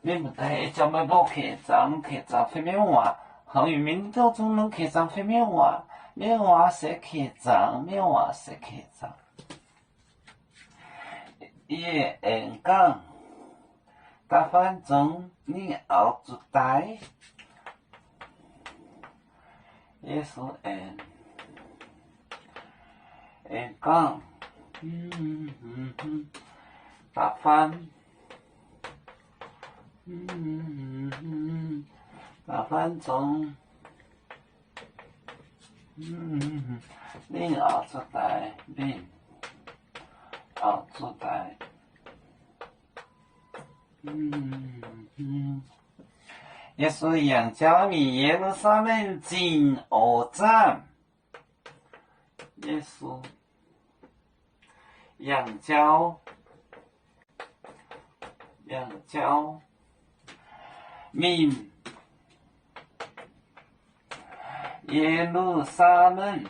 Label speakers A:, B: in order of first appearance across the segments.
A: 免不得叫么不客栈飞面话，好于民都中能客栈飞面话，面话是客栈，面话是客栈。也讲，但反正你熬住带，也是讲，但反。但反正，你熬出来，你熬出来，耶稣养家米耶路撒冷进恶战，耶稣养家民耶路撒冷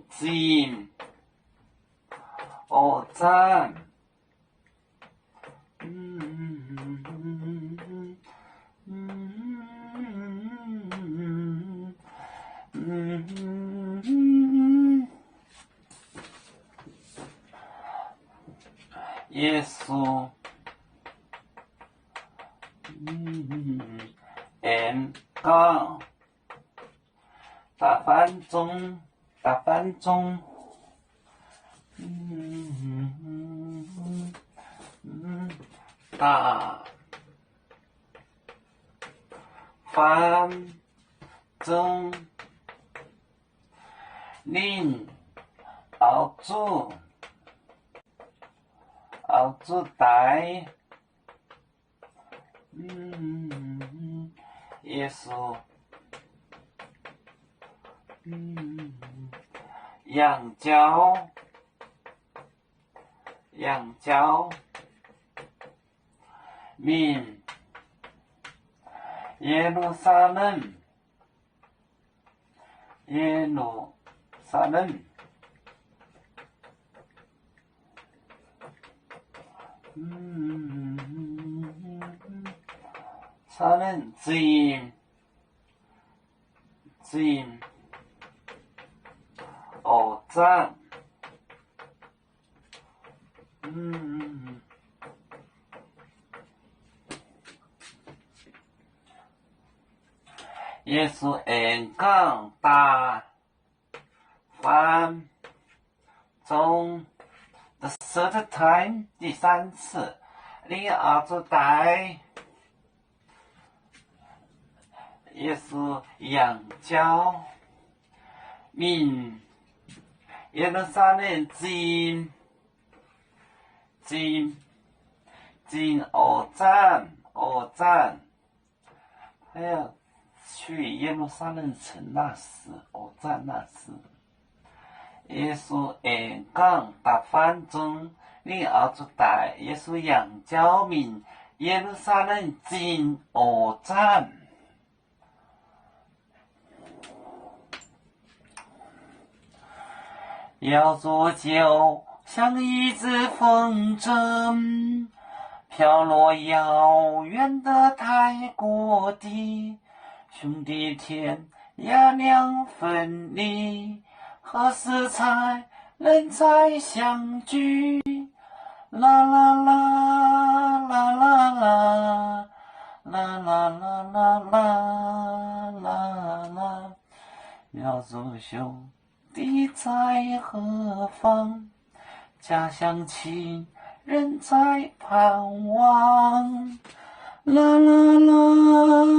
A: 进恶战，耶稣讲大反中，大反中，大反中，您熬煮带，耶稣养家民耶路撒冷撒冷进恶战，耶稣讲大反中 the third time 第三次，你熬出带。耶稣养家民耶路撒冷进恶战，他要去耶路撒冷城那时，恶战那时，耶稣讲大反中，你熬出带，耶稣养家民耶路撒冷进恶战。要做酒，像一只风筝，飘落遥远的泰国地。兄弟天涯两分离，何时才能再相聚？啦啦啦啦啦啦啦啦啦啦啦啦，要做兄弟在何方？家乡亲人在盼望。啦啦啦。